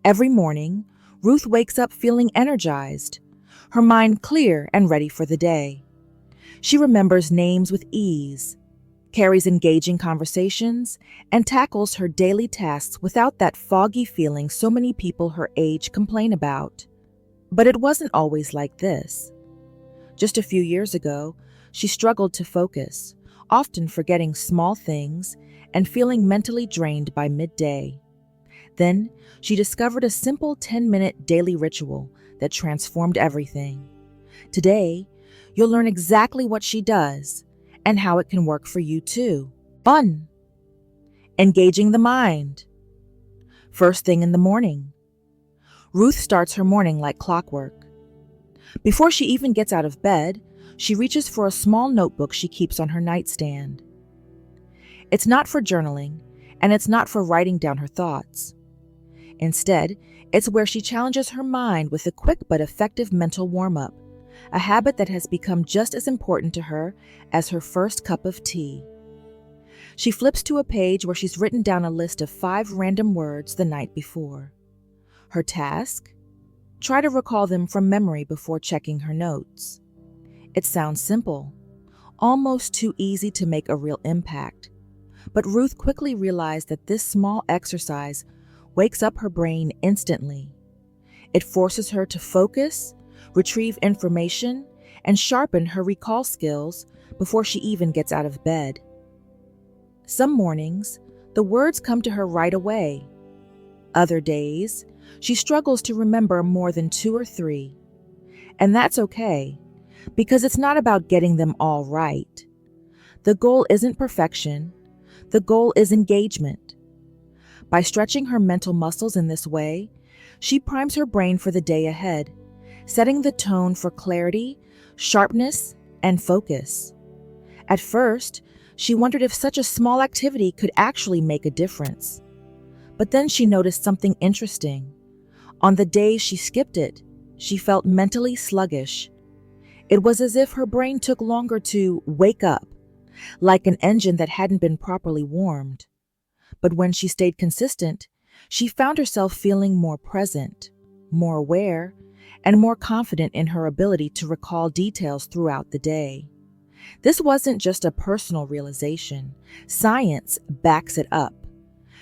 Every morning, Ruth wakes up feeling energized, her mind clear and ready for the day. She remembers names with ease, carries engaging conversations, and tackles her daily tasks without that foggy feeling so many people her age complain about. But it wasn't always like this. Just a few years ago, she struggled to focus, often forgetting small things and feeling mentally drained by midday. Then, she discovered a simple 10-minute daily ritual that transformed everything. Today, you'll learn exactly what she does and how it can work for you too. 1. Engaging the mind. First thing in the morning. Ruth starts her morning like clockwork. Before she even gets out of bed, she reaches for a small notebook she keeps on her nightstand. It's not for journaling, and it's not for writing down her thoughts. Instead, it's where she challenges her mind with a quick but effective mental warm-up, a habit that has become just as important to her as her first cup of tea. She flips to a page where she's written down a list of 5 random words the night before. Her task? Try to recall them from memory before checking her notes. It sounds simple, almost too easy to make a real impact. But Ruth quickly realized that this small exercise wakes up her brain instantly. It forces her to focus, retrieve information, and sharpen her recall skills before she even gets out of bed. Some mornings, the words come to her right away. Other days, she struggles to remember more than 2 or 3. And that's okay, because it's not about getting them all right. The goal isn't perfection. The goal is engagement. By stretching her mental muscles in this way, she primes her brain for the day ahead, setting the tone for clarity, sharpness, and focus. At first, she wondered if such a small activity could actually make a difference. But then she noticed something interesting. On the days she skipped it, she felt mentally sluggish. It was as if her brain took longer to wake up, like an engine that hadn't been properly warmed. But when she stayed consistent, she found herself feeling more present, more aware, and more confident in her ability to recall details throughout the day. This wasn't just a personal realization. Science backs it up.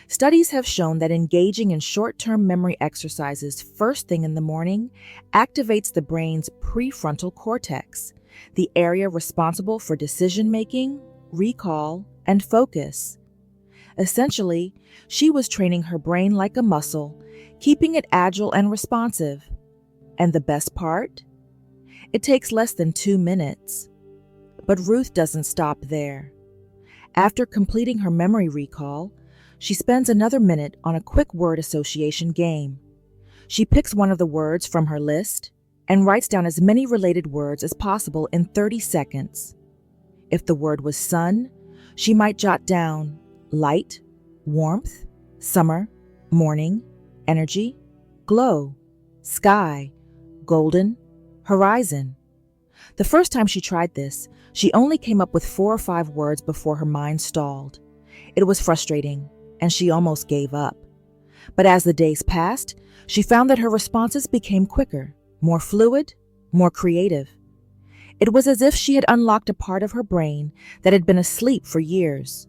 Studies have shown that engaging in short-term memory exercises first thing in the morning activates the brain's prefrontal cortex, the area responsible for decision-making, recall, and focus. Essentially, she was training her brain like a muscle, keeping it agile and responsive. And the best part? It takes less than 2 minutes. But Ruth doesn't stop there. After completing her memory recall, she spends another minute on a quick word association game. She picks one of the words from her list and writes down as many related words as possible in 30 seconds. If the word was sun, she might jot down light, warmth, summer, morning, energy, glow, sky, golden, horizon. The first time she tried this, she only came up with 4 or 5 words before her mind stalled. It was frustrating, and she almost gave up. But as the days passed, she found that her responses became quicker, more fluid, more creative. It was as if she had unlocked a part of her brain that had been asleep for years.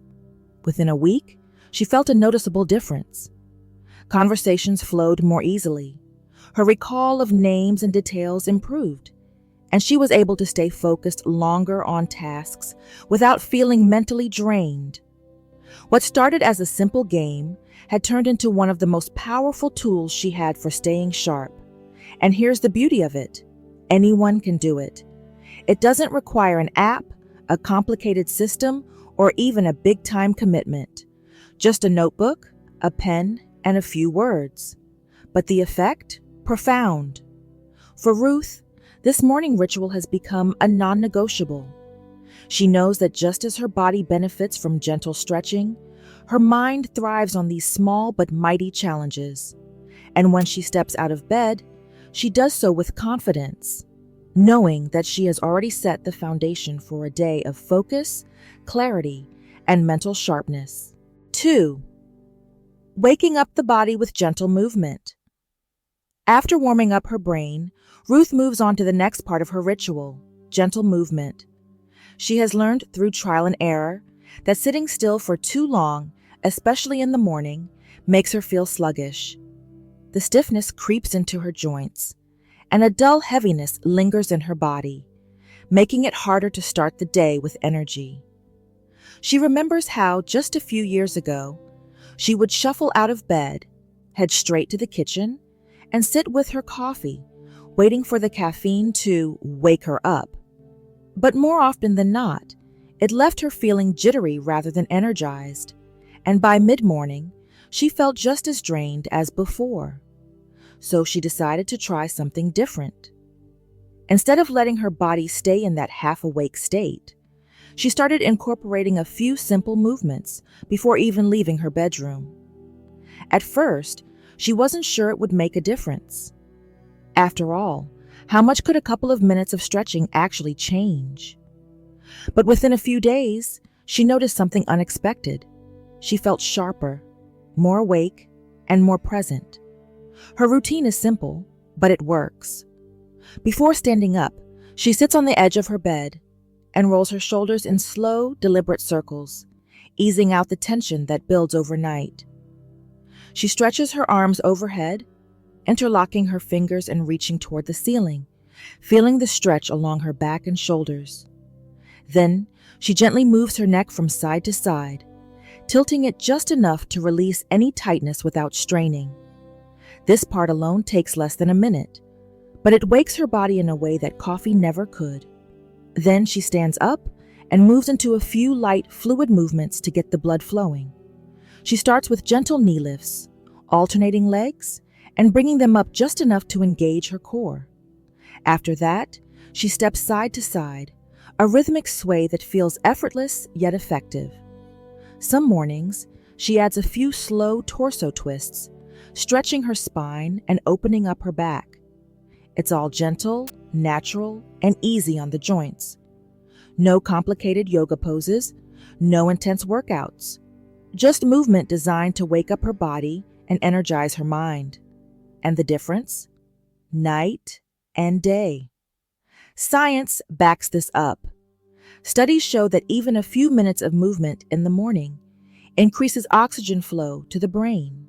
Within a week, she felt a noticeable difference. Conversations flowed more easily. Her recall of names and details improved, and she was able to stay focused longer on tasks without feeling mentally drained. What started as a simple game had turned into one of the most powerful tools she had for staying sharp. And here's the beauty of it. Anyone can do it. It doesn't require an app, a complicated system, or even a big-time commitment. Just a notebook, a pen, and a few words. But the effect? Profound. For Ruth, this morning ritual has become a non-negotiable. She knows that just as her body benefits from gentle stretching, her mind thrives on these small but mighty challenges. And when she steps out of bed, she does so with confidence, knowing that she has already set the foundation for a day of focus, clarity, and mental sharpness. 2. Waking up the body with gentle movement. After warming up her brain, Ruth moves on to the next part of her ritual, gentle movement. She has learned through trial and error that sitting still for too long, especially in the morning, makes her feel sluggish. The stiffness creeps into her joints, and a dull heaviness lingers in her body, making it harder to start the day with energy. She remembers how, just a few years ago, she would shuffle out of bed, head straight to the kitchen, and sit with her coffee, waiting for the caffeine to wake her up. But more often than not, it left her feeling jittery rather than energized, and by mid-morning, she felt just as drained as before. So she decided to try something different. Instead of letting her body stay in that half-awake state, she started incorporating a few simple movements before even leaving her bedroom. At first, she wasn't sure it would make a difference. After all, how much could a couple of minutes of stretching actually change? But within a few days, she noticed something unexpected. She felt sharper, more awake, and more present. Her routine is simple, but it works. Before standing up, she sits on the edge of her bed and rolls her shoulders in slow, deliberate circles, easing out the tension that builds overnight. She stretches her arms overhead, interlocking her fingers and reaching toward the ceiling, feeling the stretch along her back and shoulders. Then, she gently moves her neck from side to side, tilting it just enough to release any tightness without straining. This part alone takes less than a minute, but it wakes her body in a way that coffee never could. Then she stands up and moves into a few light, fluid movements to get the blood flowing. She starts with gentle knee lifts, alternating legs, and bringing them up just enough to engage her core. After that, she steps side to side, a rhythmic sway that feels effortless yet effective. Some mornings, she adds a few slow torso twists, stretching her spine and opening up her back. It's all gentle, natural, and easy on the joints. No complicated yoga poses, no intense workouts. Just movement designed to wake up her body and energize her mind. And the difference? Night and day. Science backs this up. Studies show that even a few minutes of movement in the morning increases oxygen flow to the brain,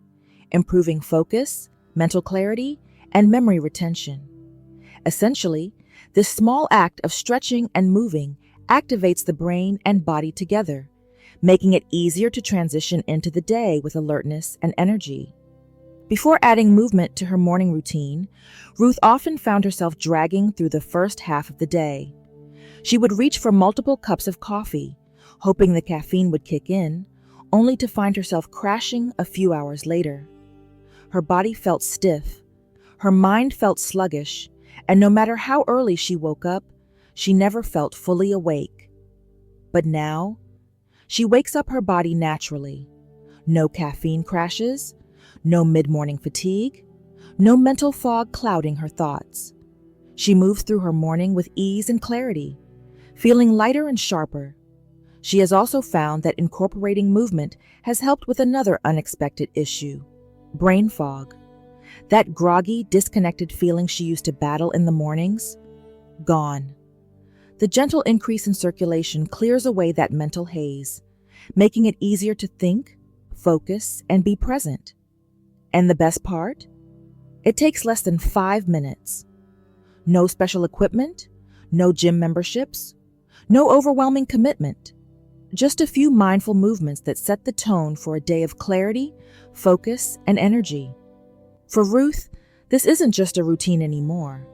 improving focus, mental clarity, and memory retention. Essentially, this small act of stretching and moving activates the brain and body together, making it easier to transition into the day with alertness and energy. Before adding movement to her morning routine, Ruth often found herself dragging through the first half of the day. She would reach for multiple cups of coffee, hoping the caffeine would kick in, only to find herself crashing a few hours later. Her body felt stiff, her mind felt sluggish, and no matter how early she woke up, she never felt fully awake. But now, she wakes up her body naturally. No caffeine crashes, no mid-morning fatigue, no mental fog clouding her thoughts. She moves through her morning with ease and clarity, feeling lighter and sharper. She has also found that incorporating movement has helped with another unexpected issue: brain fog. That groggy, disconnected feeling she used to battle in the mornings? Gone. The gentle increase in circulation clears away that mental haze, making it easier to think, focus, and be present. And the best part? It takes less than 5 minutes. No special equipment, no gym memberships, no overwhelming commitment. Just a few mindful movements that set the tone for a day of clarity, focus, and energy. For Ruth, this isn't just a routine anymore.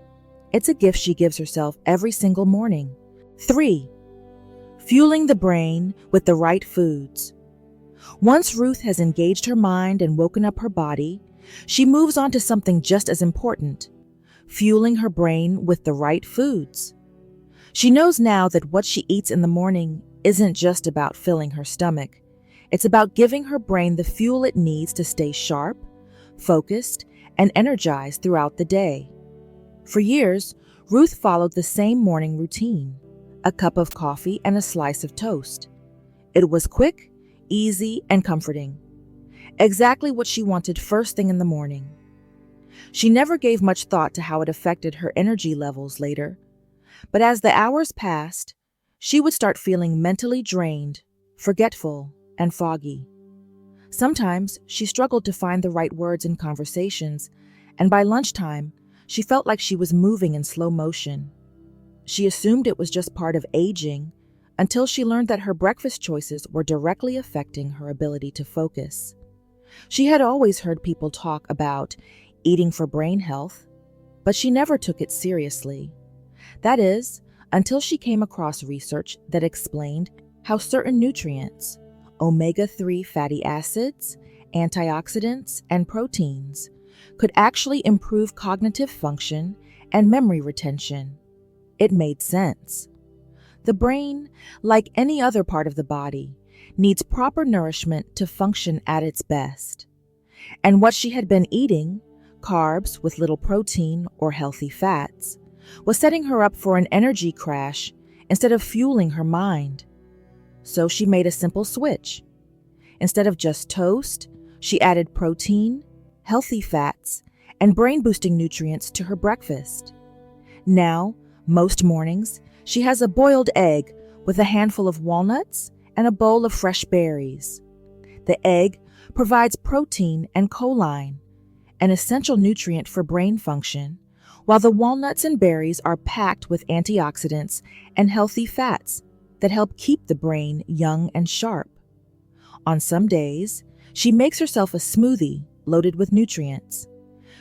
It's a gift she gives herself every single morning. 3. Fueling the brain with the right foods. Once Ruth has engaged her mind and woken up her body, she moves on to something just as important: fueling her brain with the right foods. She knows now that what she eats in the morning isn't just about filling her stomach. It's about giving her brain the fuel it needs to stay sharp, focused, and energized throughout the day. For years, Ruth followed the same morning routine: a cup of coffee and a slice of toast. It was quick, easy, and comforting. Exactly what she wanted first thing in the morning. She never gave much thought to how it affected her energy levels later, but as the hours passed, she would start feeling mentally drained, forgetful, and foggy. Sometimes she struggled to find the right words in conversations, and by lunchtime, she felt like she was moving in slow motion. She assumed it was just part of aging until she learned that her breakfast choices were directly affecting her ability to focus. She had always heard people talk about eating for brain health, but she never took it seriously. That is, until she came across research that explained how certain nutrients, omega-3 fatty acids, antioxidants, and proteins, could actually improve cognitive function and memory retention. It made sense. The brain, like any other part of the body, needs proper nourishment to function at its best. And what she had been eating, carbs with little protein or healthy fats, was setting her up for an energy crash instead of fueling her mind. So she made a simple switch. Instead of just toast, she added protein, healthy fats, and brain-boosting nutrients to her breakfast. Now, most mornings, she has a boiled egg with a handful of walnuts and a bowl of fresh berries. The egg provides protein and choline, an essential nutrient for brain function, while the walnuts and berries are packed with antioxidants and healthy fats that help keep the brain young and sharp. On some days, she makes herself a smoothie loaded with nutrients.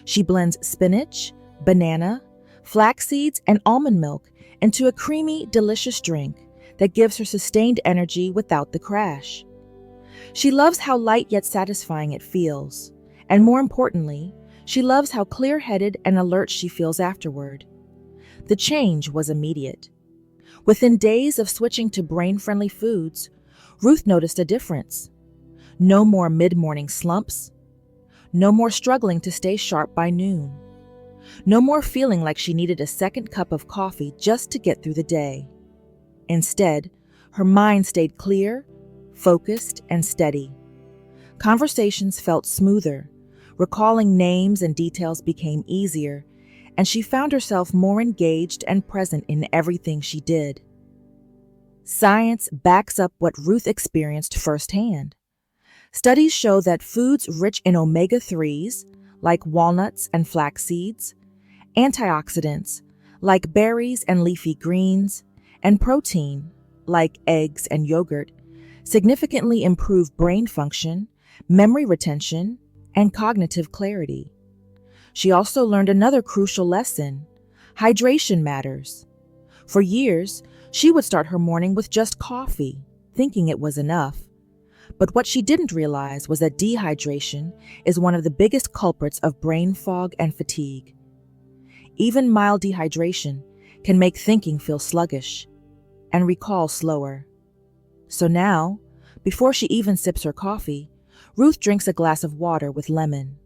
She blends spinach, banana, flax seeds, and almond milk into a creamy, delicious drink that gives her sustained energy without the crash. She loves how light yet satisfying it feels, and more importantly, she loves how clear-headed and alert she feels afterward. The change was immediate. Within days of switching to brain-friendly foods, Ruth noticed a difference. No more mid-morning slumps. No more struggling to stay sharp by noon. No more feeling like she needed a second cup of coffee just to get through the day. Instead, her mind stayed clear, focused, and steady. Conversations felt smoother. Recalling names and details became easier, and she found herself more engaged and present in everything she did. Science backs up what Ruth experienced firsthand. Studies show that foods rich in omega-3s, like walnuts and flax seeds, antioxidants, like berries and leafy greens, and protein, like eggs and yogurt, significantly improve brain function, memory retention, and cognitive clarity. She also learned another crucial lesson: hydration matters. For years, she would start her morning with just coffee, thinking it was enough. But what she didn't realize was that dehydration is one of the biggest culprits of brain fog and fatigue. Even mild dehydration can make thinking feel sluggish and recall slower. So now, before she even sips her coffee, Ruth drinks a glass of water with lemon.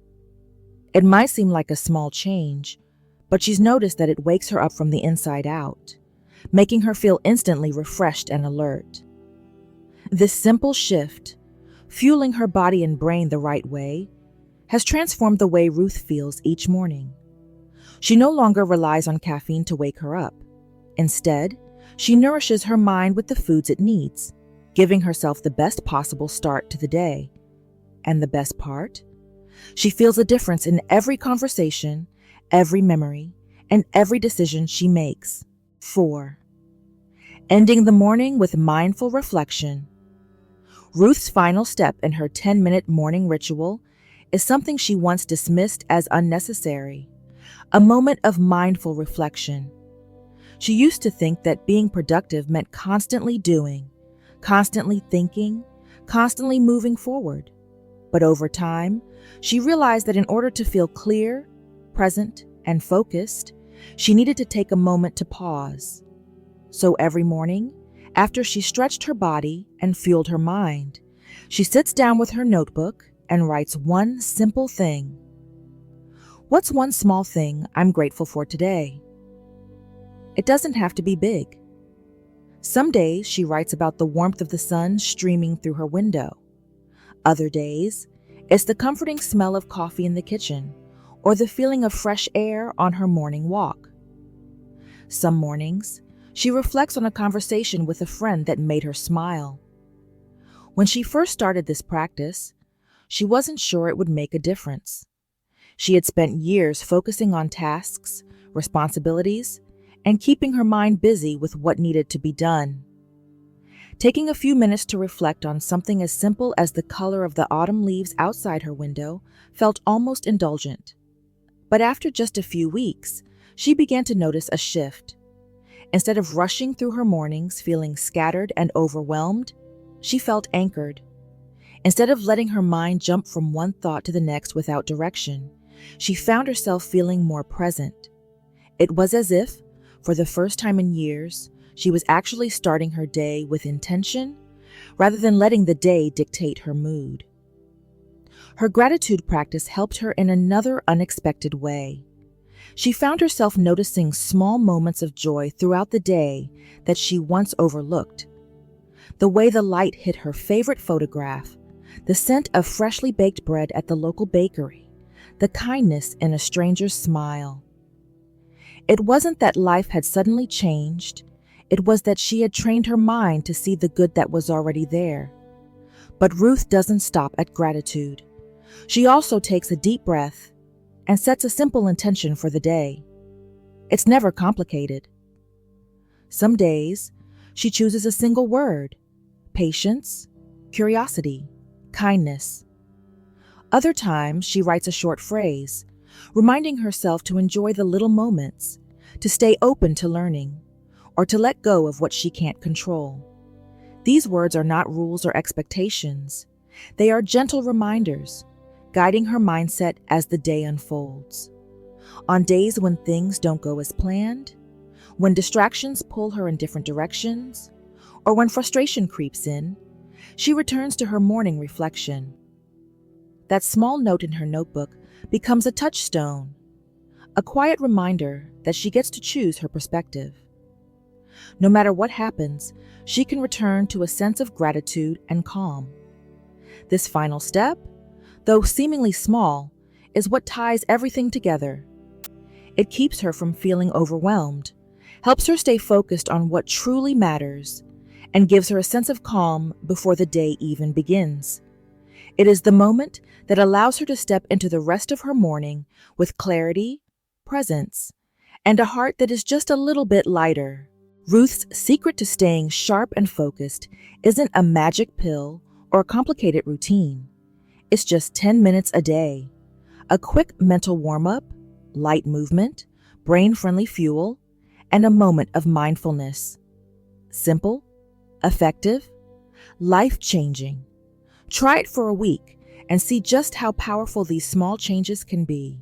It might seem like a small change, but she's noticed that it wakes her up from the inside out, making her feel instantly refreshed and alert. This simple shift, fueling her body and brain the right way, has transformed the way Ruth feels each morning. She no longer relies on caffeine to wake her up. Instead, she nourishes her mind with the foods it needs, giving herself the best possible start to the day. And the best part? She feels a difference in every conversation, every memory, and every decision she makes. 4. Ending the morning with mindful reflection. Ruth's final step in her 10-minute morning ritual is something she once dismissed as unnecessary: a moment of mindful reflection. She used to think that being productive meant constantly doing, constantly thinking, constantly moving forward. But over time, she realized that in order to feel clear, present, and focused, she needed to take a moment to pause. So every morning, after she stretched her body and fueled her mind, she sits down with her notebook and writes one simple thing. What's one small thing I'm grateful for today? It doesn't have to be big. Some days she writes about the warmth of the sun streaming through her window. Other days, it's the comforting smell of coffee in the kitchen or the feeling of fresh air on her morning walk. Some mornings, she reflects on a conversation with a friend that made her smile. When she first started this practice, she wasn't sure it would make a difference. She had spent years focusing on tasks, responsibilities, and keeping her mind busy with what needed to be done. Taking a few minutes to reflect on something as simple as the color of the autumn leaves outside her window felt almost indulgent. But after just a few weeks, she began to notice a shift. Instead of rushing through her mornings feeling scattered and overwhelmed, she felt anchored. Instead of letting her mind jump from one thought to the next without direction, she found herself feeling more present. It was as if, for the first time in years, she was actually starting her day with intention, rather than letting the day dictate her mood. Her gratitude practice helped her in another unexpected way. She found herself noticing small moments of joy throughout the day that she once overlooked. The way the light hit her favorite photograph, the scent of freshly baked bread at the local bakery, the kindness in a stranger's smile. It wasn't that life had suddenly changed, it was that she had trained her mind to see the good that was already there. But Ruth doesn't stop at gratitude. She also takes a deep breath and sets a simple intention for the day. It's never complicated. Some days, she chooses a single word: patience, curiosity, kindness. Other times, she writes a short phrase, reminding herself to enjoy the little moments, to stay open to learning, or to let go of what she can't control. These words are not rules or expectations. They are gentle reminders, guiding her mindset as the day unfolds. On days when things don't go as planned, when distractions pull her in different directions, or when frustration creeps in, she returns to her morning reflection. That small note in her notebook becomes a touchstone, a quiet reminder that she gets to choose her perspective. No matter what happens, she can return to a sense of gratitude and calm. This final step, though seemingly small, is what ties everything together. It keeps her from feeling overwhelmed, helps her stay focused on what truly matters, and gives her a sense of calm before the day even begins. It is the moment that allows her to step into the rest of her morning with clarity, presence, and a heart that is just a little bit lighter. Ruth's secret to staying sharp and focused isn't a magic pill or a complicated routine. It's just 10 minutes a day. A quick mental warm-up, light movement, brain-friendly fuel, and a moment of mindfulness. Simple, effective, life-changing. Try it for a week and see just how powerful these small changes can be.